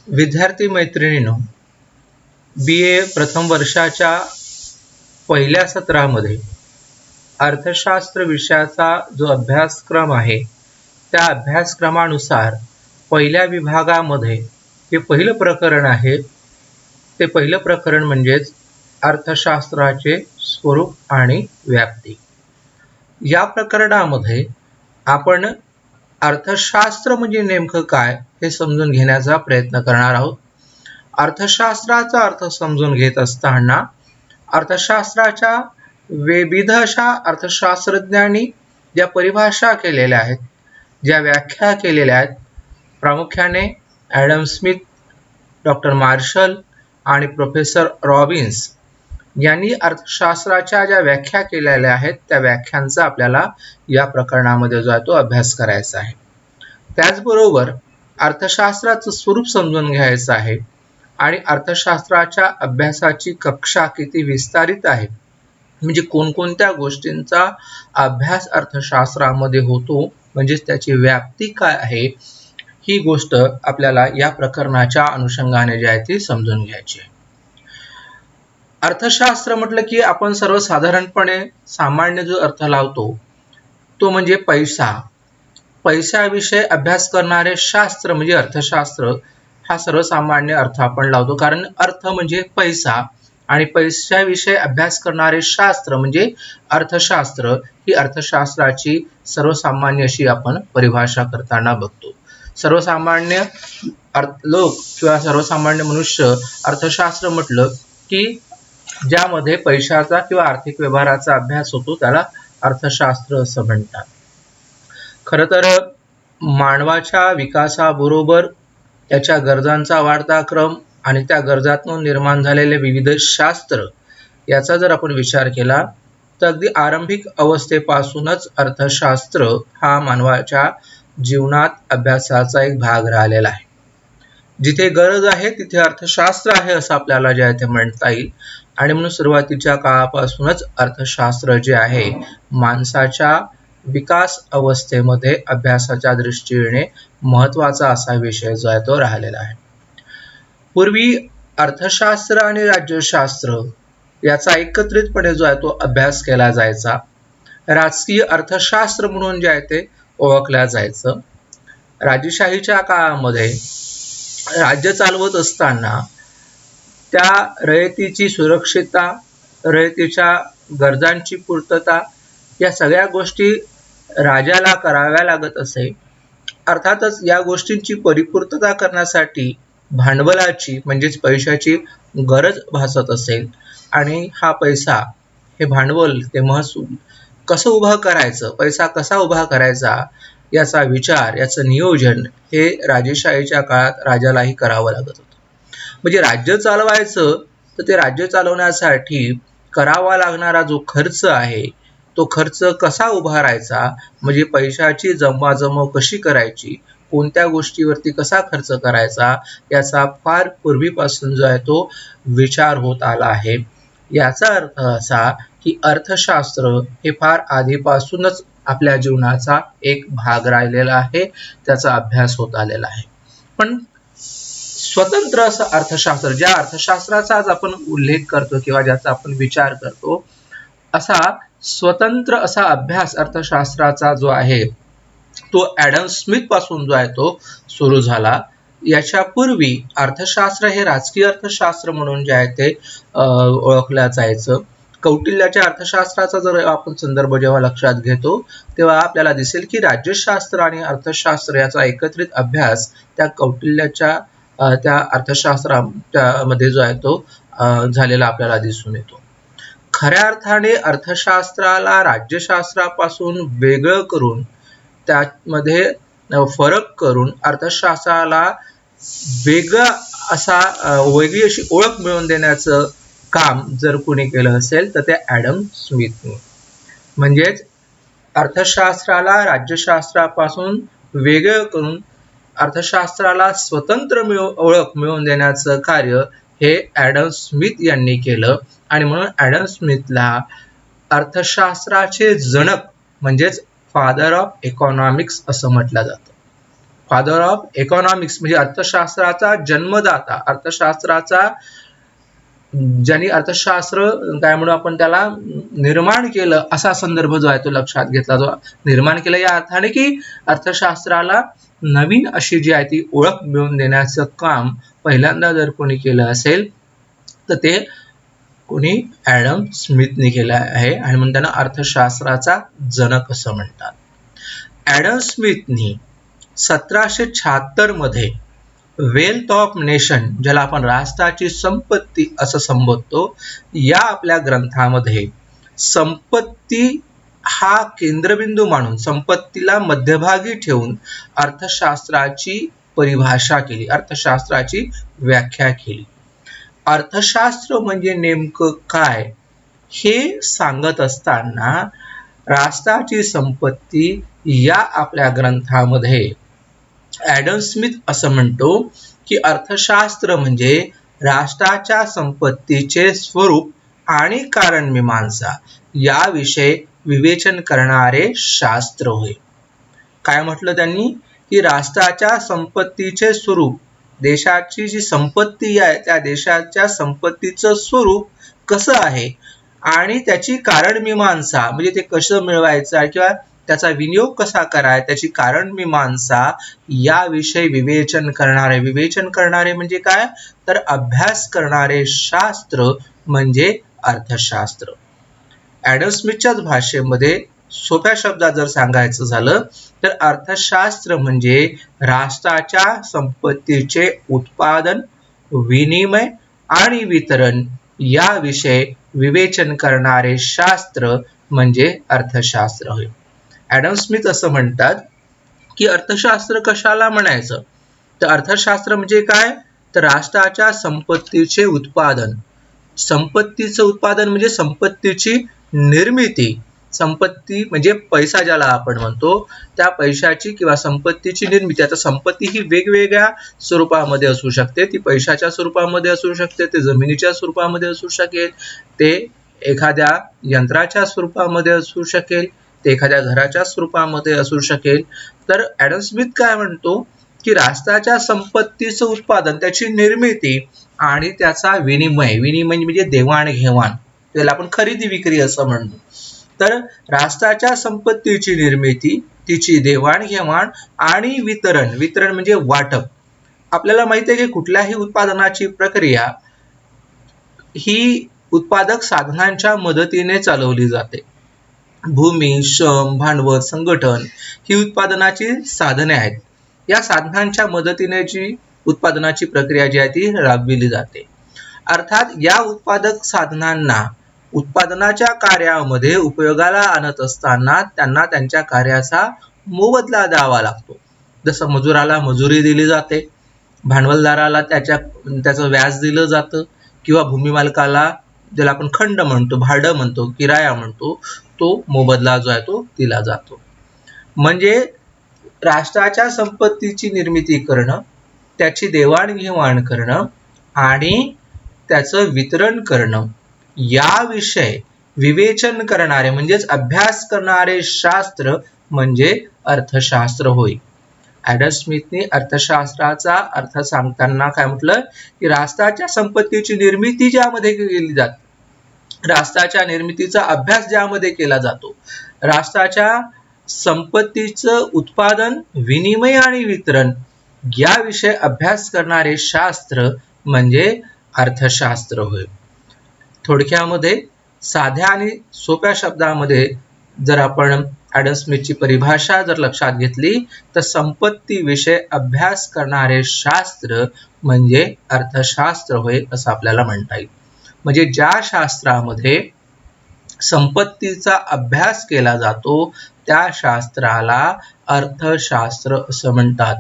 विद्यार्थी मैत्रिणींनो, BA प्रथम वर्षाच्या पहिल्या सत्रामध्ये अर्थशास्त्र विषयाचा जो अभ्यासक्रम आहे त्या अभ्यासक्रमानुसार पहिल्या विभागामध्ये हे पहिलं प्रकरण आहे. ते पहिलं प्रकरण म्हणजेच अर्थशास्त्राचे स्वरूप आणि व्याप्ती. या प्रकरणामध्ये आपण अर्थशास्त्र म्हणजे नेमकं काय हे समजून घेण्याचा प्रयत्न करणार आहोत. अर्थशास्त्राचा अर्थ समजून घेत असताना अर्थशास्त्राच्या विविध अशा अर्थशास्त्रज्ञांनी ज्या परिभाषा केलेल्या आहेत, ज्या व्याख्या केलेल्या आहेत, प्रामुख्याने ॲडम स्मिथ, डॉक्टर मार्शल आणि प्रोफेसर रॉबिन्स यांनी अर्थशास्त्राच्या ज्या व्याख्या केलेल्या आहेत त्या व्याख्यांचा आपल्याला या प्रकरणामध्ये जो आहे तो अभ्यास करायचा आहे. त्याचबरोबर अर्थशास्त्राचं स्वरूप समजून घ्यायचं आहे आणि अर्थशास्त्राच्या अभ्यासाची कक्षा किती विस्तारित आहे, म्हणजे कोणकोणत्या गोष्टींचा अभ्यास अर्थशास्त्रामध्ये होतो, म्हणजेच त्याची व्याप्ती काय आहे, ही गोष्ट आपल्याला या प्रकरणाच्या अनुषंगाने जी आहे ती समजून घ्यायची आहे. अर्थशास्त्र म्हटलं की आपण सर्वसाधारणपणे सामान्य जो अर्थ लावतो तो म्हणजे पैसा. पैशाविषयी अभ्यास करणारे शास्त्र म्हणजे अर्थशास्त्र हा सर्वसामान्य अर्थ आपण लावतो, कारण अर्थ म्हणजे पैसा आणि पैशाविषयी अभ्यास करणारे शास्त्र म्हणजे अर्थशास्त्र ही अर्थशास्त्राची सर्वसामान्य अशी आपण परिभाषा करताना बघतो. सर्वसामान्य लोक किंवा सर्वसामान्य मनुष्य अर्थशास्त्र म्हटलं की ज्यामध्ये पैशाचा किंवा आर्थिक व्यवहाराचा अभ्यास होतो त्याला अर्थशास्त्र असं म्हणतात. खरं तर मानवाच्या विकासाबरोबर त्याच्या गरजांचा वाढता क्रम आणि त्या गरजातून निर्माण झालेले विविध शास्त्र याचा जर आपण विचार केला तर अगदी आरंभिक अवस्थेपासूनच अर्थशास्त्र हा मानवाच्या जीवनात अभ्यासाचा एक भाग राहिलेला आहे. जिथे गरज आहे तिथे अर्थशास्त्र आहे असं आपल्याला जे आहे ते म्हणता येईल. आणि म्हणून सुरुवातीच्या काळापासूनच अर्थशास्त्र जे आहे माणसाच्या विकास अवस्थेमध्ये अभ्यासाच्या दृष्टीने महत्त्वाचा असा विषय जो आहे तो राहिलेला आहे. पूर्वी अर्थशास्त्र आणि राज्यशास्त्र याचा एकत्रितपणे जो आहे तो अभ्यास केला जायचा. राजकीय अर्थशास्त्र म्हणून जे आहे ते ओळखल्या जायचं. राजेशाहीच्या काळामध्ये राज्य चालवत असताना त्या रयतेची सुरक्षितता, रयतेच्या गरजांची पूर्तता या सगळ्या गोष्टी राजाला कराव्या लागत असे. अर्थातच या गोष्टींची परिपूर्तता करण्यासाठी भांडवलाची म्हणजेच पैशाची गरज भासत असेल आणि हा पैसा, हे भांडवल, ते महसूल कसं उभं करायचं, पैसा कसा उभा करायचा याचा विचार, याचं नियोजन हे राजेशाहीच्या काळात राजालाही करावं लागत होतं. म्हणजे राज्य चालवायचं तर ते राज्य चालवण्यासाठी करावा लागणारा जो खर्च आहे तो खर्च कसा उभारायचा, म्हणजे पैशाची जमवाजमव कशी करायची, कोणत्या गोष्टीवरती कसा खर्च करायचा याचा फार पूर्वीपासून जो आहे तो विचार होत आला आहे. याचा अर्थ असा की अर्थशास्त्र हे फार आधीपासूनच आपल्या जीवनाचा एक भाग राहिलेला आहे, त्याचा अभ्यास होत आलेला आहे. पण स्वतंत्र असं अर्थशास्त्र, ज्या अर्थशास्त्राचा आज आपण उल्लेख करतो किंवा ज्याचा आपण विचार करतो, असा स्वतंत्र असा अभ्यास अर्थशास्त्राचा जो आहे तो ॲडम स्मिथ पासून जो आहे तो सुरू झाला. याच्या पूर्वी अर्थशास्त्र हे राजकीय अर्थशास्त्र म्हणून जे आहे ते ओळखलं जायचं. कौटिल्याच्या अर्थशास्त्राचा जर आपण संदर्भ जेव्हा लक्षात घेतो तेव्हा आपल्याला दिसेल की राज्यशास्त्र आणि अर्थशास्त्र याचा एकत्रित अभ्यास त्या कौटिल्याच्या त्या अर्थशास्त्रामध्ये जो आहे तो झालेला आपल्याला दिसून येतो. खऱ्या अर्थाने अर्थशास्त्राला राज्यशास्त्रापासून वेगळं करून त्यामध्ये फरक करून अर्थशास्त्राला वेगळी अशी ओळख मिळवून देण्याचं काम जर कोणी केलं असेल तर ते ॲडम स्मिथने. म्हणजेच अर्थशास्त्राला राज्यशास्त्रापासून वेगळं करून अर्थशास्त्राला स्वतंत्र ओळख मिळवून देण्याचं कार्य हे ॲडम स्मिथ यांनी केलं. आणि म्हणून ॲडम स्मिथला अर्थशास्त्राचे जनक म्हणजेच फादर ऑफ इकॉनॉमिक्स असं म्हटलं जातं. फादर ऑफ इकॉनॉमिक्स म्हणजे अर्थशास्त्राचा जन्मदाता, अर्थशास्त्राचा ज्यांनी अर्थशास्त्र काय म्हणू आपण त्याला निर्माण केलं असा संदर्भ जो आहे तो लक्षात घेतला. जो निर्माण केलं या अर्थाने की अर्थशास्त्राला नवीन अशी जी आहे ती ओळख मिळवून देण्याचं काम पहिल्यांदा जर कोणी केलं असेल तर ते कोणी ॲडम स्मिथने केलं आहे आणि म्हणून त्यांना अर्थशास्त्राचा जनक असं म्हणतात. ॲडम स्मिथनी 1776 मध्ये वेल्थ ऑफ नेशन, ज्याला आपण राष्ट्राची संपत्ती असं संबोधतो, या आपल्या ग्रंथामध्ये संपत्ती हा केंद्रबिंदू मानून, संपत्तीला मध्यभागी ठेवून अर्थशास्त्राची परिभाषा केली, अर्थशास्त्राची व्याख्या केली. अर्थशास्त्र म्हणजे नेमकं काय हे सांगत असताना राष्ट्राची संपत्ती या आपल्या ग्रंथामध्ये ॲडम स्मिथ असं म्हणतो की अर्थशास्त्र म्हणजे राष्ट्राच्या संपत्तीचे स्वरूप आणि कारणमीमांसा याविषयी विवेचन करणारे शास्त्र होय. काय म्हटलं त्यांनी की राष्ट्राच्या संपत्तीचे स्वरूप, देशाची जी संपत्ती आहे त्या देशाच्या संपत्तीचं स्वरूप कसं आहे आणि त्याची कारणमीमांसा म्हणजे ते कसं मिळवायचं किंवा त्याचा विनियोग कसा करायचा त्याची कारणमीमांसा याविषयी विवेचन करणारे म्हणजे काय तर अभ्यास करणारे शास्त्र म्हणजे अर्थशास्त्र. ॲडम स्मिथच्याच भाषेमध्ये सोप्या शब्दात जर सांगायचं झालं तर अर्थशास्त्र म्हणजे राष्ट्राच्या संपत्तीचे उत्पादन, विनिमय आणि वितरण याविषयी विवेचन करणारे शास्त्र म्हणजे अर्थशास्त्र होय. ॲडम स्मिथ असं म्हणतात की अर्थशास्त्र कशाला म्हणायचं तर अर्थशास्त्र म्हणजे काय तर राष्ट्राच्या संपत्तीचे उत्पादन, संपत्तीचं उत्पादन म्हणजे संपत्तीची निर्मिती, संपत्ती म्हणजे पैसा ज्याला आपण म्हणतो त्या पैशाची किंवा संपत्तीची निर्मिती. आता संपत्ती ही वेगवेगळ्या स्वरूपामध्ये असू शकते, ती पैशाच्या स्वरूपामध्ये असू शकते, ते जमिनीच्या स्वरूपामध्ये असू शकेल, ते एखाद्या यंत्राच्या स्वरूपामध्ये असू शकेल, ते एखाद्या घराच्या स्वरूपामध्ये असू शकेल. तर ॲडम स्मिथ काय म्हणतो की राष्ट्राच्या संपत्तीचं उत्पादन, त्याची निर्मिती आणि त्याचा विनिमय, विनिमय म्हणजे देवाणघेवाण, त्याला आपण खरेदी विक्री असं म्हणतो. तर राष्ट्राच्या संपत्तीची निर्मिती, तिची देवाणघेवाण आणि वितरण, वितरण म्हणजे वाटप. आपल्याला माहिती आहे की कुठल्याही उत्पादनाची प्रक्रिया ही उत्पादक साधनांच्या मदतीने चालवली जाते. भूमी, श्रम, भांडवल, संघटन ही उत्पादनाची साधने आहेत. या साधनांच्या मदतीने जी उत्पादनाची प्रक्रिया जी आहे ती राबविली जाते. अर्थात या उत्पादक साधनांना उत्पादनाच्या कार्यामध्ये उपयोगाला आणत असताना त्यांना त्यांच्या कार्याचा मोबदला द्यावा लागतो. जसं मजुराला मजुरी दिली जाते, भांडवलदाराला त्याचं व्याज दिलं जातं किंवा भूमी मालकाला, ज्याला आपण खंड म्हणतो, भाडं म्हणतो, किराया म्हणतो, तो मोबदला जो आहे तो दिला जातो. म्हणजे राष्ट्राच्या संपत्तीची निर्मिती करणं, त्याची देवाणघेवाण करणं आणि त्याचं वितरण करणं याविषयी विवेचन करणारे म्हणजेच अभ्यास करणारे शास्त्र म्हणजे अर्थशास्त्र होय. ॲडम स्मिथने अर्थशास्त्राचा अर्थ सांगताना काय म्हटलं की राष्ट्राच्या संपत्तीची निर्मिती ज्यामध्ये केली जाते, राष्ट्राच्या निर्मितीचा अभ्यास ज्यामध्ये केला जातो, राष्ट्राच्या संपत्तीचं उत्पादन, विनिमय आणि वितरण याविषयी अभ्यास करणारे शास्त्र म्हणजे अर्थशास्त्र होय. थोडक्यामध्ये साध्या आणि सोप्या शब्दामध्ये जर आपण ॲडम स्मिथची परिभाषा जर लक्षात घेतली तर संपत्ती विषय अभ्यास करणारे शास्त्र म्हणजे अर्थशास्त्र होय असं आपल्याला म्हणता येईल. म्हणजे ज्या शास्त्रामध्ये संपत्तीचा अभ्यास केला जातो त्या शास्त्राला अर्थशास्त्र असं म्हणतात.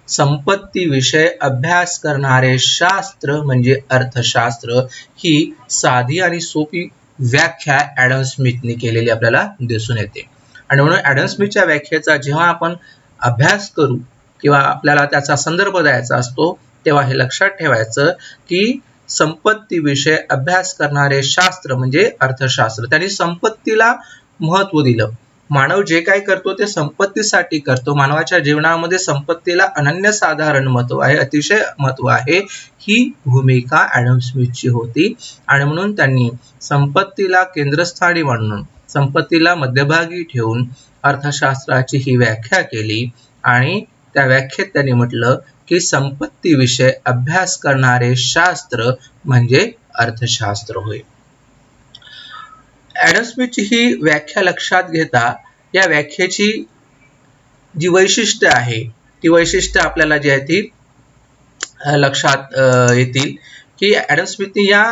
संपत्ती विषय अभ्यास करणारे शास्त्र म्हणजे अर्थशास्त्र ही साधी आणि सोपी व्याख्या ॲडम स्मिथने केलेली आपल्याला दिसून येते. आणि म्हणून ॲडम स्मिथच्या व्याख्येचा जेव्हा आपण अभ्यास करू किंवा आपल्याला त्याचा संदर्भ द्यायचा असतो तेव्हा हे लक्षात ठेवायचं की संपत्ती विषय अभ्यास करणारे शास्त्र म्हणजे अर्थशास्त्र. त्यांनी संपत्तीला महत्त्व दिलं, मानव जे काय करतो ते संपत्तीसाठी करतो. मानवाच्या जीवनामध्ये संपत्तीला अनन्यसाधारण महत्व आहे, अतिशय महत्व आहे. ही भूमिका ॲडम स्मिथची होती आणि म्हणून त्यांनी संपत्तीला केंद्रस्थानी मांडून, संपत्तीला मध्यभागी ठेवून अर्थशास्त्राची ही व्याख्या केली आणि त्या व्याख्येत त्यांनी म्हटलं की संपत्तीविषयी अभ्यास करणारे शास्त्र म्हणजे अर्थशास्त्र होय. ॲडम स्मिथची ही व्याख्या लक्षात घेता या व्याख्येची जी वैशिष्ट्य आहे ती वैशिष्ट्य आपल्याला जी आहे ती लक्षात येतील की ॲडम स्मिथने या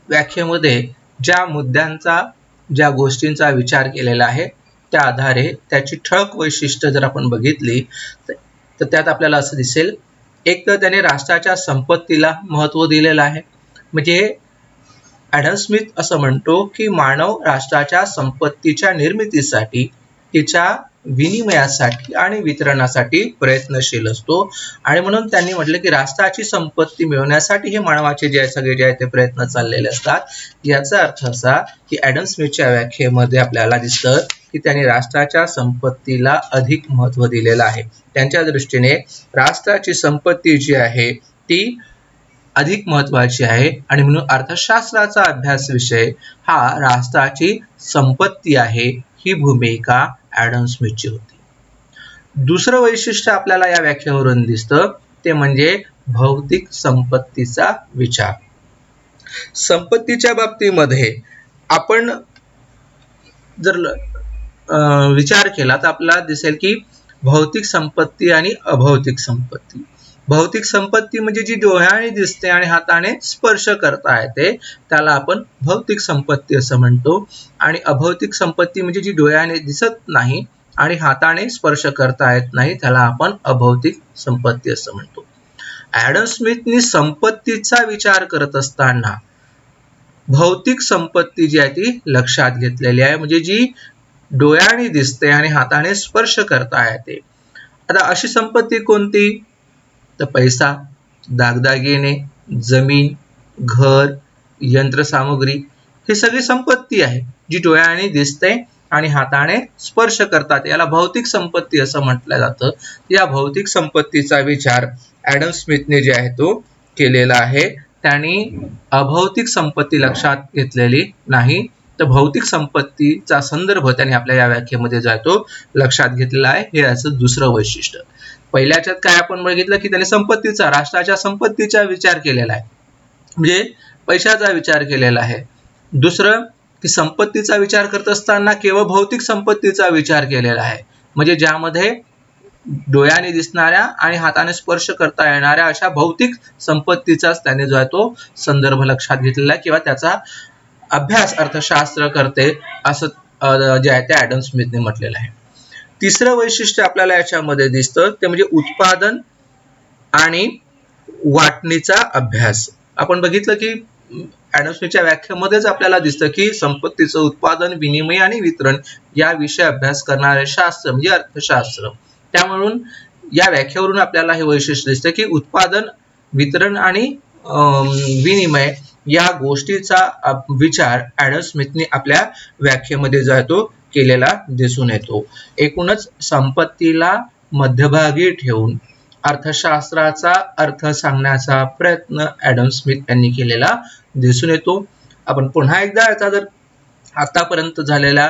व्याख्येमध्ये ज्या मुद्द्यांचा, ज्या गोष्टींचा विचार केलेला आहे त्या आधारे त्याची ठळक वैशिष्ट्य जर आपण बघितली तर त्यात आपल्याला असं दिसेल, एक तर त्याने राष्ट्राच्या संपत्तीला महत्त्व दिलेलं आहे. म्हणजे ॲडम स्मिथ असं म्हणतो की मानव राष्ट्राच्या संपत्तीच्या निर्मितीसाठी, तिच्या विनिमयासाठी आणि वितरणासाठी प्रयत्नशील असतो आणि म्हणून त्यांनी म्हटलं की राष्ट्राची संपत्ती मिळवण्यासाठी हे मानवाचे जे सगळे जे आहे ते प्रयत्न चाललेले असतात. याचा अर्थ असा की ॲडम स्मिथच्या व्याख्येमध्ये आपल्याला दिसतं की त्यांनी राष्ट्राच्या संपत्तीला अधिक महत्त्व दिलेलं आहे. त्यांच्या दृष्टीने राष्ट्राची संपत्ती जी आहे ती अधिक महत्त्वाची आहे आणि म्हणून अर्थशास्त्राचा अभ्यास विषय हा राष्ट्राची संपत्ती आहे, ही भूमिका ॲडम स्मिथची होती. दुसरं वैशिष्ट्य आपल्याला या व्याख्येवरून दिसतं ते म्हणजे भौतिक संपत्तीचा विचार. संपत्तीच्या बाबतीमध्ये आपण जर विचार केला तर आपल्याला दिसेल की भौतिक संपत्ती आणि अभौतिक संपत्ती. भौतिक संपत्ती म्हणजे जी डोळ्याने दिसते आणि हाताने स्पर्श करता येते त्याला आपण भौतिक संपत्ती असं म्हणतो आणि अभौतिक संपत्ती म्हणजे जी डोळ्याने दिसत नाही आणि हाताने स्पर्श करता येत नाही त्याला आपण अभौतिक संपत्ती असं म्हणतो. ॲडम स्मिथनी संपत्तीचा विचार करत असताना भौतिक संपत्ती जी आहे ती लक्षात घेतलेली आहे, म्हणजे जी डोळ्याने दिसते आणि हाताने स्पर्श करता येते. आता अशी संपत्ती कोणती? तर पैसा, दागदागिने, जमीन, घर, यंत्रसामुग्री ही सगळी संपत्ती आहे जी डोळ्याने दिसते आणि हाताने स्पर्श करतात. याला भौतिक संपत्ती असं म्हटलं जातं. या भौतिक संपत्तीचा विचार ॲडम स्मिथने जे आहे तो केलेला आहे. त्यांनी अभौतिक संपत्ती लक्षात घेतलेली नाही, तर भौतिक संपत्तीचा संदर्भ त्यांनी आपल्या या व्याख्येमध्ये जो आहे तो लक्षात घेतलेला आहे. हे याचं दुसरं वैशिष्ट्य. पहिल्याच्यात काय आपण बघितलं की त्यांनी संपत्तीचा, राष्ट्राच्या संपत्तीचा विचार केलेला आहे, म्हणजे पैशाचा विचार केलेला आहे. दुसरं की संपत्तीचा विचार करत असताना केवळ भौतिक संपत्तीचा विचार केलेला आहे, म्हणजे ज्यामध्ये डोळ्याने दिसणाऱ्या आणि हाताने स्पर्श करता येणाऱ्या अशा भौतिक संपत्तीचाच त्याने जो आहे तो संदर्भ लक्षात घेतलेला आहे किंवा त्याचा अभ्यास अर्थशास्त्र करते असं जे आहे ते ॲडम स्मिथने म्हटलेलं आहे. तिसरं वैशिष्ट्य आपल्याला याच्यामध्ये दिसतं ते म्हणजे उत्पादन आणि वाटणीचा अभ्यास. आपण बघितलं की ॲडम स्मिथच्या व्याख्येमध्येच आपल्याला दिसतं की संपत्तीचं उत्पादन, विनिमय आणि वितरण या विषय अभ्यास करणारे शास्त्र म्हणजे अर्थशास्त्र. त्यामुळून या व्याख्येवरून आपल्याला हे वैशिष्ट्य दिसतं की उत्पादन, वितरण आणि विनिमय या गोष्टीचा विचार ॲडम स्मिथने आपल्या व्याख्येमध्ये जो आहे तो केलेला दिसून येतो. एकूणच संपत्तीला मध्यभागी ठेवून अर्थशास्त्राचा अर्थ सांगण्याचा प्रयत्न ॲडम स्मिथ यांनी केलेला दिसून येतो. आपण पुन्हा एकदा याचा जर आतापर्यंत झालेल्या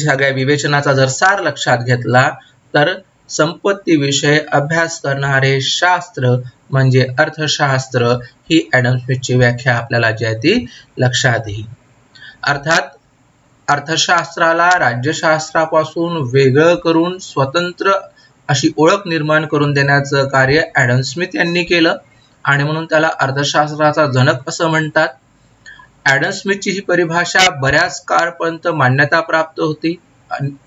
सगळ्या विवेचनाचा जर सार लक्षात घेतला तर संपत्तीविषयी अभ्यास करणारे शास्त्र म्हणजे अर्थशास्त्र ही ॲडम स्मिथची व्याख्या आपल्याला जी आहे ती लक्षात येईल. अर्थात अर्थशास्त्राला राज्यशास्त्रापासून वेगळं करून स्वतंत्र अशी ओळख निर्माण करून देण्याचं कार्य ॲडम स्मिथ यांनी केलं आणि म्हणून त्याला अर्थशास्त्राचा जनक असं म्हणतात. ॲडम स्मिथची ही परिभाषा बऱ्याच काळपर्यंत मान्यता प्राप्त होती.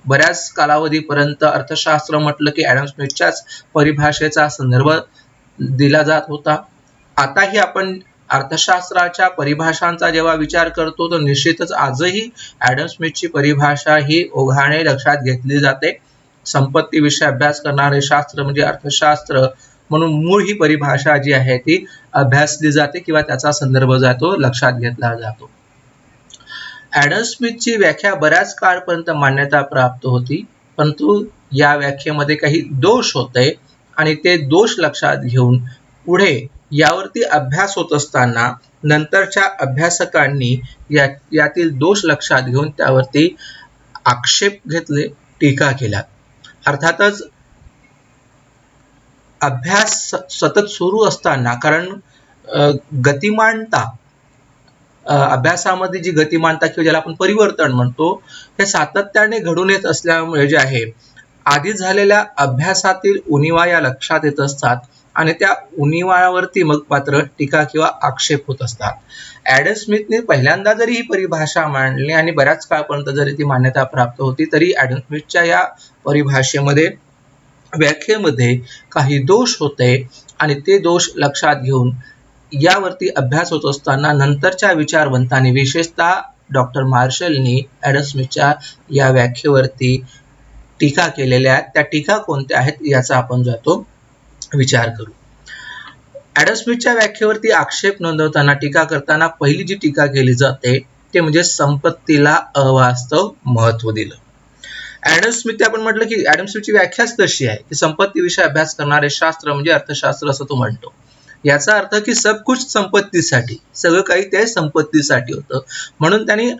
बऱ्याच कालावधीपर्यंत अर्थशास्त्र म्हटलं की ॲडम स्मिथच्याच परिभाषेचा संदर्भ दिला जात होता. आताही आपण अर्थशास्त्राच्या परिभाषांचा जेव्हा विचार करतो तर निश्चितच आजही ॲडम स्मिथची परिभाषा ही ओघाने लक्षात घेतली जाते. संपत्तीविषयी अभ्यास करणारे शास्त्र म्हणजे अर्थशास्त्र म्हणून मूळ ही परिभाषा जी आहे ती अभ्यासली जाते किंवा त्याचा संदर्भ जातो लक्षात घेतला जातो. ॲडम स्मिथची व्याख्या बऱ्याच काळपर्यंत मान्यता प्राप्त होती, परंतु या व्याख्येमध्ये काही दोष होते आणि ते दोष लक्षात घेऊन पुढे यावरती अभ्यास होत असताना नंतरच्या अभ्यासकांनी यातील दोष लक्षात घेऊन त्यावरती आक्षेप घेतले, टीका केल्या. अर्थातच अभ्यास सतत सुरू असताना, कारण गतिमानता, अभ्यासामध्ये जी गतिमानता किंवा ज्याला आपण परिवर्तन म्हणतो, हे सातत्याने घडून येत असल्यामुळे जे आहे आधी झालेल्या अभ्यासातील उणिवा या लक्षात येत असतात आणि त्या उणिवावरती मग मात्र टीका किंवा आक्षेप होत असतात. ॲडम स्मिथने पहिल्यांदा जरी ही परिभाषा मांडली आणि बऱ्याच काळपर्यंत जरी ती मान्यता प्राप्त होती, तरी ॲडम स्मिथच्या या परिभाषेमध्ये, व्याख्येमध्ये काही दोष होते आणि ते दोष लक्षात घेऊन यावरती अभ्यास होत असताना नंतरच्या विचारवंतांनी, विशेषतः डॉक्टर मार्शलनी ॲडम स्मिथच्या या व्याख्येवरती टीका केलेल्या आहेत. त्या टीका कोणत्या आहेत याचा आपण जातो विचार करू. ॲडम स्मिथच्या व्याख्येवरती आक्षेप नोंदवताना, टीका करताना पहिली जी टीका केली जाते ते म्हणजे संपत्तीला अवास्तव महत्व दिलं. ॲडम स्मिथ, आपण म्हटलं की ॲडम स्मिथची व्याख्याच तशी आहे की संपत्तीविषयी अभ्यास करणारे शास्त्र म्हणजे अर्थशास्त्र असं तो म्हणतो. याचा अर्थ की सब कुछ संपत्तीसाठी, सगळं काही ते संपत्तीसाठी होतं, म्हणून त्यांनी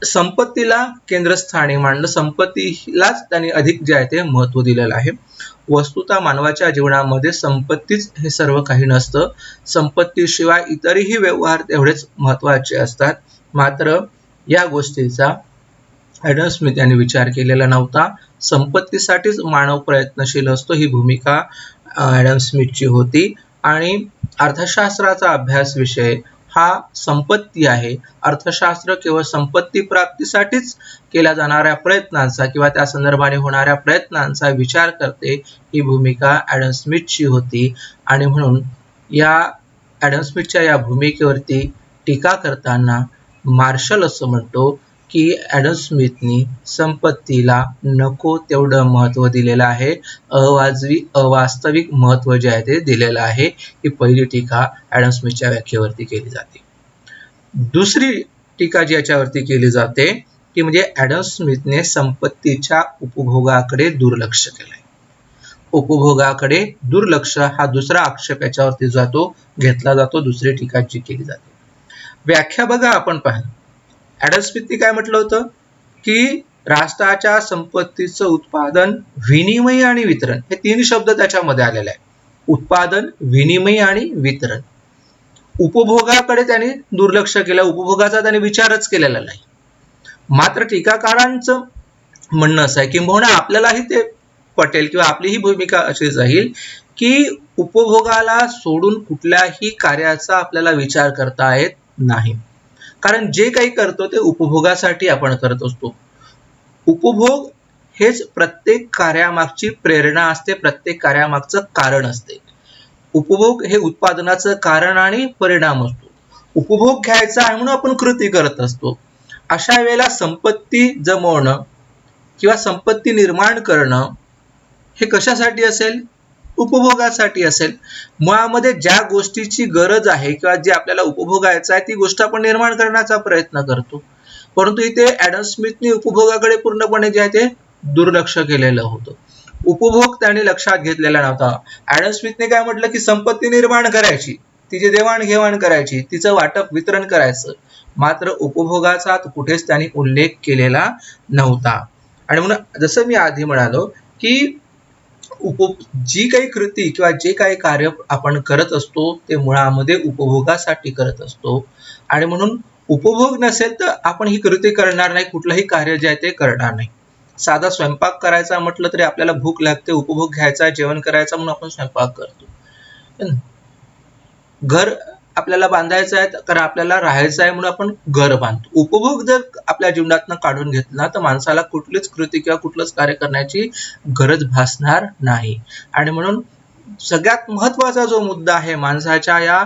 संपत्तीला केंद्रस्थानी मांडलं, संपत्तीलाच त्यांनी अधिक जे आहे ते महत्व दिलेलं आहे. वस्तुतः मानवाच्या जीवनामध्ये संपत्तीच हे सर्व काही नसतं, संपत्तीशिवाय इतरही व्यवहार तेवढेच महत्वाचे असतात. मात्र या गोष्टीचा ॲडम स्मिथ यांनी विचार केलेला नव्हता. संपत्तीसाठीच मानव प्रयत्नशील असतो, ही भूमिका ॲडम स्मिथची होती. आणि अर्थशास्त्राचा अभ्यास विषय हा संपत्ती आहे. अर्थशास्त्र केवळ संपत्ती प्राप्तीसाठीच केल्या जाणाऱ्या प्रयत्नांचा किंवा त्या संदर्भाने होणाऱ्या प्रयत्नांचा विचार करते, ही भूमिका ॲडम स्मिथची होती. आणि म्हणून या ॲडम स्मिथच्या या भूमिकेवरती टीका करताना मार्शल असं म्हणतो की ॲडम स्मिथनी संपत्तीला नको तेवढं महत्व दिलेलं आहे, अवास्तविक महत्व जे आहे ते दिलेलं आहे. ही पहिली टीका ॲडम स्मिथच्या व्याख्येवरती केली जाते. दुसरी टीका जी याच्यावरती केली जाते ती म्हणजे ॲडम स्मिथने संपत्तीच्या उपभोगाकडे दुर्लक्ष केलंय. उपभोगाकडे दुर्लक्ष हा दुसरा आक्षेप याच्यावरती घेतला जातो, दुसरी टीका जी केली जाते. व्याख्या बघा, आपण पाहिलं ॲडम स्मिथने काय म्हटलं होतं की राष्ट्राच्या संपत्तीचं उत्पादन, विनिमय आणि वितरण, हे तीन शब्द त्याच्यामध्ये आलेले आहे. उत्पादन, विनिमय आणि वितरण. उपभोगाकडे त्यांनी दुर्लक्ष केलं, उपभोगाचा त्यांनी विचारच केलेला नाही. मात्र टीकाकारांचं म्हणणं असं आहे, किंबहुना आपल्यालाही ते पटेल किंवा आपली ही भूमिका अशी जाईल की उपभोगाला सोडून कुठल्याही कार्याचा आपल्याला विचार करता येत नाही. कारण जे काही करतो ते उपभोगासाठी आपण करत असतो. उपभोग हेच प्रत्येक कार्यामागची प्रेरणा असते, प्रत्येक कार्यामागचं कारण असते. उपभोग हे उत्पादनाचं कारण आणि परिणाम असतो. उपभोग घ्यायचा आहे म्हणून आपण कृती करत असतो. अशा वेळेला संपत्ती जमवणं किंवा संपत्ती निर्माण करणं हे कशासाठी असेल? उपभोगासाठी असेल. मुळामध्ये ज्या गोष्टीची गरज आहे किंवा जे आपल्याला उपभोगायचं आहे ती गोष्ट आपण निर्माण करण्याचा प्रयत्न करतो. परंतु इथे ॲडम स्मिथने उपभोगाकडे पूर्णपणे जे आहे ते दुर्लक्ष केलेलं होतं. उपभोग त्याने लक्षात घेतलेला नव्हता. ॲडम स्मिथने काय म्हटलं की संपत्ती निर्माण करायची, तिची देवाणघेवाण करायची, तिचं वाटप वितरण करायचं, मात्र उपभोगाचा कुठेच त्यांनी उल्लेख केलेला नव्हता. आणि म्हणून जसं मी आधी म्हणालो की जी काही कृती किंवा जे काही कार्य आपण करत असतो ते मुळामध्ये उपभोगासाठी करत असतो. आणि म्हणून उपभोग नसेल तर आपण ही कृती करणार नाही, कुठलंही कार्य जे आहे ते करणार नाही. साधा स्वयंपाक करायचा म्हटलं तरी आपल्याला भूक लागते, उपभोग घ्यायचा, जेवण करायचा म्हणून आपण स्वयंपाक करतो. घर आपल्याला बांधायचं आहे कारण आपल्याला राहायचं आहे म्हणून आपण घर बांधतो. उपभोग जर आपल्या जीवनातनं काढून घेतला तर माणसाला कुठलीच कृती किंवा कुठलंच कार्य करण्याची गरज भासणार नाही. आणि म्हणून सगळ्यात महत्वाचा जो मुद्दा आहे माणसाच्या या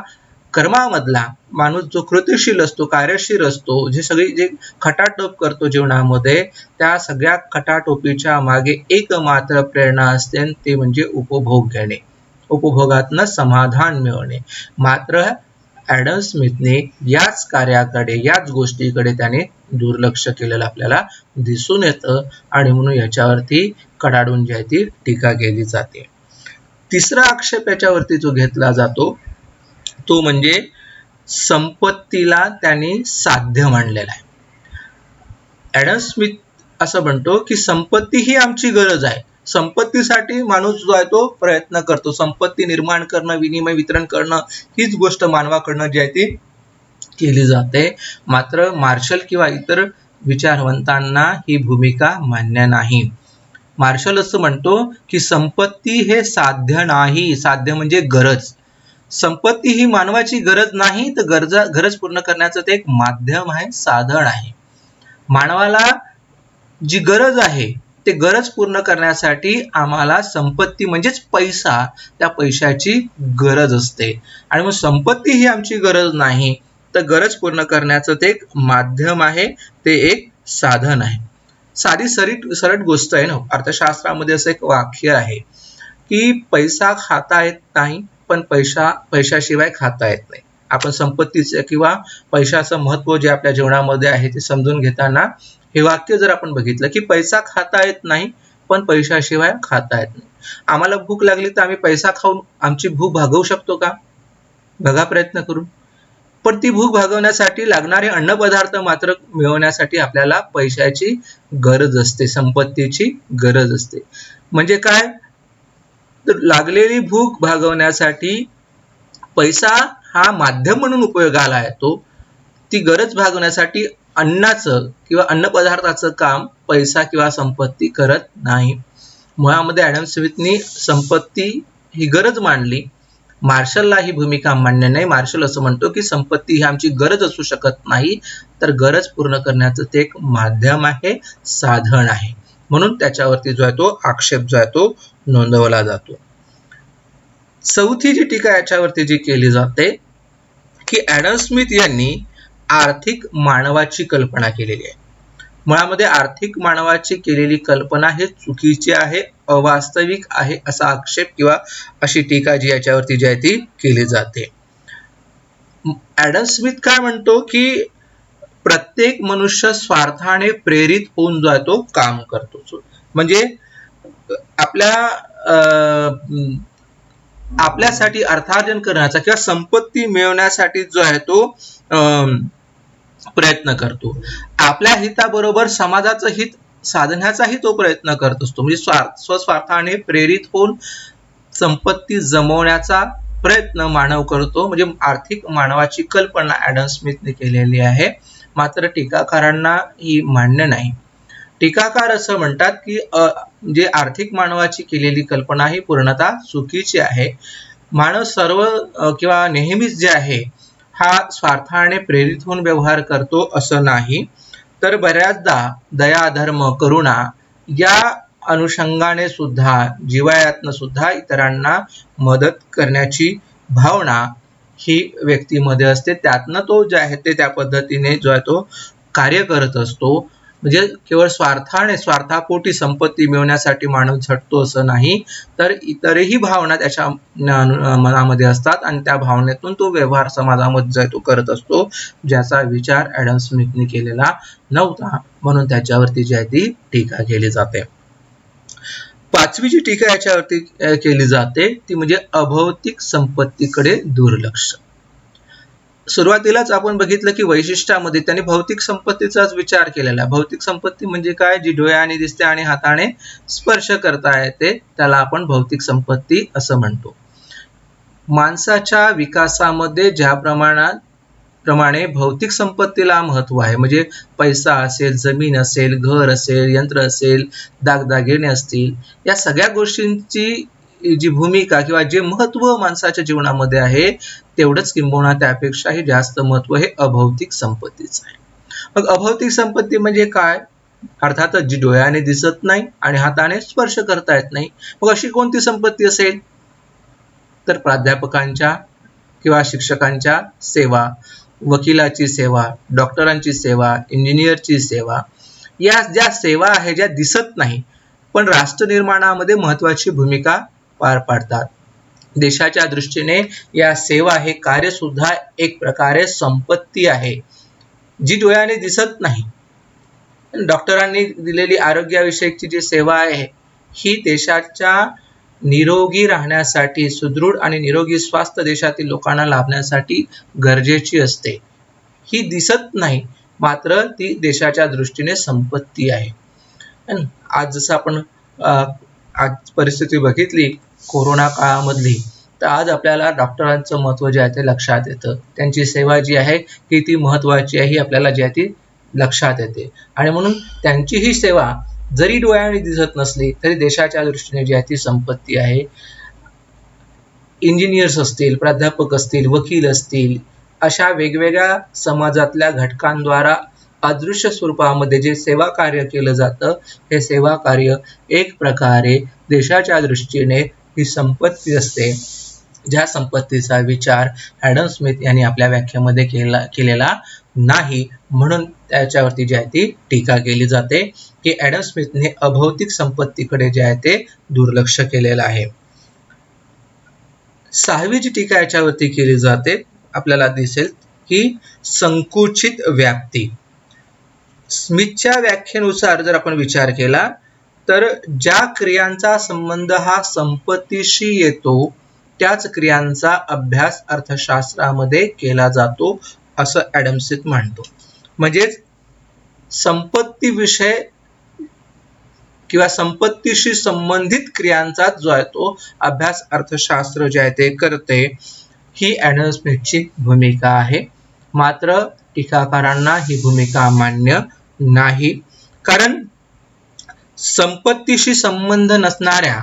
कर्मामधला, माणूस जो कृतिशील असतो, कार्यशील असतो, जे खटाटोप करतो जीवनामध्ये, त्या सगळ्या खटाटोपीच्या मागे एकमात्र प्रेरणा असते, ते म्हणजे उपभोग घेणे, उपभोगातनं समाधान मिळवणे. मात्र ॲडम स्मिथने याच कार्याकडे, याच गोष्टीकडे त्याने दुर्लक्ष केलेलं आपल्याला दिसून येतं आणि म्हणून याच्यावरती कडाडून जी आहे ती टीका केली जाते. तिसरा आक्षेप याच्यावरती जो घेतला जातो तो म्हणजे संपत्तीला त्यांनी साध्य मानलेला आहे. ॲडम स्मिथ असं म्हणतो की संपत्ती ही आमची गरज आहे. संपत्तीसाठी माणूस जो आहे तो प्रयत्न करतो. संपत्ती निर्माण करणं, विनिमय वितरण करणं हीच गोष्ट मानवाकडनं जी आहे ती केली जाते. मात्र मार्शल किंवा इतर विचारवंतांना ही भूमिका मान्य नाही. मार्शल असं म्हणतो की संपत्ती हे साध्य नाही. साध्य म्हणजे गरज. संपत्ती ही मानवाची गरज नाही, तर गरज पूर्ण करण्याचं ते एक माध्यम आहे, साधन आहे. मानवाला जी गरज आहे ते गरज पूर्ण करण्यासाठी आम्हाला संपत्ती म्हणजेच पैसा, त्या पैशाची गरज असते. आणि मग संपत्ती ही आमची गरज नाही, तर गरज पूर्ण करण्याचं ते एक माध्यम आहे, ते एक साधन आहे. साधी सरळ गोष्ट आहे ना. अर्थशास्त्रामध्ये असं एक वाक्य आहे की पैसा खाता येत नाही, पण पैशाशिवाय खाता येत नाही. आपण संपत्तीचं किंवा पैशाचं महत्व जे आपल्या जीवनामध्ये आहे ते समजून घेताना हे वाक्य जर आपण बघितलं की पैसा खाता येत नाही, पण पैशाशिवाय खाता येत नाही. आम्हाला भूक लागली तर आम्ही पैसा खाऊन आमची भूक भागवू शकतो का? बघा प्रयत्न करून. पण ती भूक भागवण्यासाठी लागणारे अन्नपदार्थ मात्र मिळवण्यासाठी आपल्याला पैशाची गरज असते, संपत्तीची गरज असते. म्हणजे काय? तर लागलेली भूक भागवण्यासाठी पैसा हा माध्यम म्हणून उपयोगाला येतो. ती गरज भागवण्यासाठी अन्नाचं किंवा अन्नपदार्थाचं काम पैसा किंवा संपत्ती करत नाही. मुळामध्ये ॲडम स्मिथनी संपत्ती ही गरज मांडली. मार्शलला ही भूमिका मान्य नाही. मार्शल असं म्हणतो की संपत्ती ही आमची गरज असू शकत नाही, तर गरज पूर्ण करण्याचं ते एक माध्यम आहे, साधन आहे. म्हणून त्याच्यावरती जो आहे तो आक्षेप जो आहे तो नोंदवला जातो. चौथी जी टीका याच्यावरती जी केली जाते की ॲडम स्मिथ यांनी आर्थिक मानवाची कल्पना केलेली आहे. मुळामध्ये आर्थिक मानवाची केलेली कल्पना हे चुकीची आहे, अवास्तविक आहे असा आक्षेप किंवा अशी टीका जी याच्यावरती जी आहे ती केली जाते. ॲडम स्मिथ काय म्हणतो की प्रत्येक मनुष्य स्वार्थाने प्रेरित होऊन जो आहे तो काम करतो. म्हणजे आपल्यासाठी अर्थार्जन करण्याचा किंवा संपत्ती मिळवण्यासाठी जो आहे तो प्रयत्न करतो. आपल्या हिताबरोबर समाजाचं हित साधण्याचाही तो प्रयत्न करत असतो. म्हणजे स्वस्वार्थाने प्रेरित होऊन संपत्ती जमवण्याचा प्रयत्न मानव करतो. म्हणजे आर्थिक मानवाची कल्पना ॲडम स्मिथने केलेली आहे. मात्र टीकाकारांना ही मान्य नाही. टीकाकार असं म्हणतात की जे आर्थिक मानवाची केलेली कल्पना ही पूर्णतः चुकीची आहे. मानव सर्व किंवा नेहमीच जे आहे हा स्वार्थाने प्रेरित होऊन व्यवहार करतो असं नाही, तर बऱ्याचदा दया, धर्म, करुणा या अनुषंगाने सुद्धा, जिव्हाळ्यातनं सुद्धा इतरांना मदत करण्याची भावना ही व्यक्तीमध्ये असते. त्यातनं तो जे आहे ते त्या पद्धतीने जो आहे तो कार्य करत असतो. म्हणजे केवळ स्वार्थापोटी संपत्ती मिळवण्यासाठी माणूस झटतो असं नाही, तर इतरही भावना त्याच्या मनामध्ये असतात आणि त्या भावनेतून तो व्यवहार समाजामध्ये जो आहे तो करत असतो, ज्याचा विचार ॲडम स्मिथने केलेला नव्हता. म्हणून त्याच्यावरती जी आहे ती टीका केली जाते. पाचवी जी टीका याच्यावरती केली जाते ती म्हणजे अभौतिक संपत्तीकडे दुर्लक्ष. सुरुवातीलाच आपण बघितलं की वैशिष्ट्यामध्ये त्यांनी भौतिक संपत्तीचाच विचार केलेला. भौतिक संपत्ती म्हणजे काय? जी डोळ्याने दिसते आणि हाताने स्पर्श करता येते, त्याला आपण भौतिक संपत्ती असं म्हणतो. माणसाच्या विकासामध्ये ज्या प्रमाणे भौतिक संपत्तीला महत्व आहे, म्हणजे पैसा असेल, जमीन असेल, घर असेल, यंत्र असेल, दागदागिने असतील, या सगळ्या गोष्टींची जी भूमिका किंवा जे महत्व माणसाच्या जीवनामध्ये आहे, तेवढंच किंबहुना त्यापेक्षाही जास्त महत्व हे अभौतिक संपत्तीचं आहे. मग अभौतिक संपत्ती म्हणजे काय? अर्थातच जी डोळ्याने दिसत नाही आणि हाताने स्पर्श करता येत नाही. मग अशी कोणती संपत्ती असेल? तर प्राध्यापकांच्या किंवा शिक्षकांच्या सेवा, वकिलाची सेवा, डॉक्टरांची सेवा, इंजिनियरची सेवा, या ज्या सेवा आहे ज्या दिसत नाही पण राष्ट्र निर्माणामध्ये महत्वाची भूमिका पार पाडतात. देशाच्या दृष्टीने या सेवा हे कार्य सुद्धा एक प्रकारे संपत्ती आहे, जी डोळ्याने दिसत नाही. डॉक्टरांनी दिलेली आरोग्याविषयीची जी सेवा आहे ही देशाच्या निरोगी राहण्यासाठी, सुदृढ आणि निरोगी स्वास्थ्य देशातील लोकांना लाभण्यासाठी गरजेची असते. ही दिसत नाही, मात्र ती देशाच्या दृष्टीने संपत्ती आहे. आज जसं आपण आज परिस्थिती बघितली कोरोना काळामधली, तर आज आपल्याला डॉक्टरांचं महत्त्व जे आहे ते लक्षात येतं. त्यांची सेवा जी आहे किती महत्त्वाची आहे ही आपल्याला जी आहे ती लक्षात येते. आणि म्हणून त्यांची ही सेवा जरी डोळ्याने दिसत नसली तरी देशाच्या दृष्टीने जी आहे ती संपत्ती आहे. इंजिनियर्स असतील, प्राध्यापक असतील, वकील असतील, अशा वेगवेगळ्या समाजातल्या घटकांद्वारा अदृश्य स्वरूपामध्ये जे सेवा कार्य केलं जातं, हे सेवा कार्य एक प्रकारे देशाच्या दृष्टीने ही संपत्ती असते, ज्या संपत्तीचा विचार ॲडम स्मिथ यांनी आपल्या व्याख्येमध्ये केलेला नाही. म्हणून त्याच्यावरती जी आहे ती टीका केली जाते की ॲडम स्मिथने अभौतिक संपत्तीकडे जे आहे ते दुर्लक्ष केलेलं आहे. 6वी जी टीका याच्यावरती केली जाते आपल्याला दिसेल की संकुचित व्याप्ती. स्मिथच्या व्याख्येनुसार जर आपण विचार केला तर ज्या क्रियांचा संबंध हा संपत्तीशी येतो त्याच क्रियांचा अभ्यास अर्थशास्त्रामध्ये केला जातो असं ॲडम स्मिथ मानतो. म्हणजेच संपत्ती विषय किंवा संपत्तीशी संबंधित क्रियांचा जो आहे तो अभ्यास अर्थशास्त्र जे आहे ते करते, ही ॲडम स्मिथची भूमिका आहे. मात्र टीकाकारांना ही भूमिका मान्य नाही, कारण संपत्तीशी संबंध नसणाऱ्या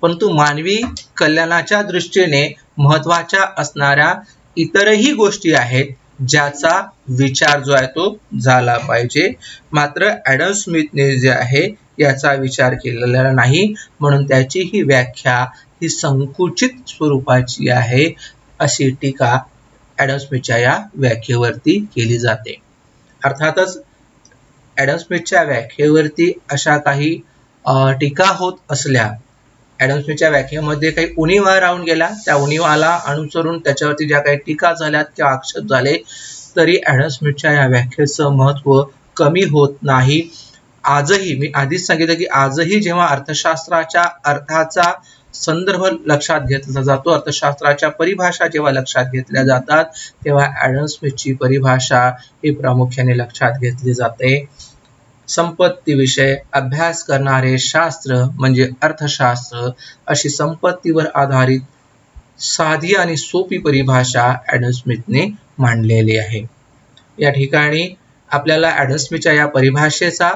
परंतु मानवी कल्याणाच्या दृष्टीने महत्त्वाच्या असणाऱ्या इतरही गोष्टी आहेत ज्याचा विचार जो आहे तो झाला पाहिजे. मात्र ॲडम स्मिथने जे आहे याचा विचार केलेला नाही, म्हणून त्याची ही व्याख्या ही संकुचित स्वरूपाची आहे अशी टीका ॲडम स्मिथच्या या व्याख्येवरती केली जाते. अर्थातच ॲडम स्मिथच्या व्याख्येवरती अशा काही टीका होत असल्या, ॲडम स्मिथच्या व्याख्येमध्ये काही उणिवा राहून गेल्या, त्या उणिवाला अनुसरून त्याच्यावरती ज्या काही टीका झाल्यात किंवा आक्षेप झाले, तरी ॲडम स्मिथच्या या व्याख्येचं महत्त्व कमी होत नाही. आजही मी आधीच सांगितलं की आजही जेव्हा अर्थशास्त्राच्या अर्थाचा संदर्भ लक्षात घेतला जातो, अर्थशास्त्राच्या परिभाषा जेव्हा लक्षात घेतल्या जातात, तेव्हा ॲडम स्मिथची परिभाषा ही प्रामुख्याने लक्षात घेतली जाते. संपत्तीविषय अभ्यास करणारे शास्त्र म्हणजे अर्थशास्त्र, अशी संपत्तीवर आधारित साधी आणि सोपी परिभाषा ॲडम स्मिथने मांडलेली आहे. या ठिकाणी आपल्याला ॲडम स्मिथच्या या परिभाषेचा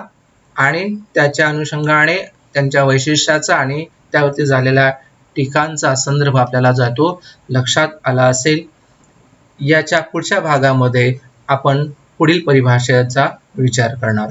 आणि त्याच्या अनुषंगाने त्यांच्या वैशिष्ट्याचा आणि त्यावरती झालेल्या टीकांचा संदर्भ आपल्याला जातो लक्षात आला असेल. याच्या पुढच्या भागामध्ये आपण पुढील परिभाषेचा विचार करणार आहोत.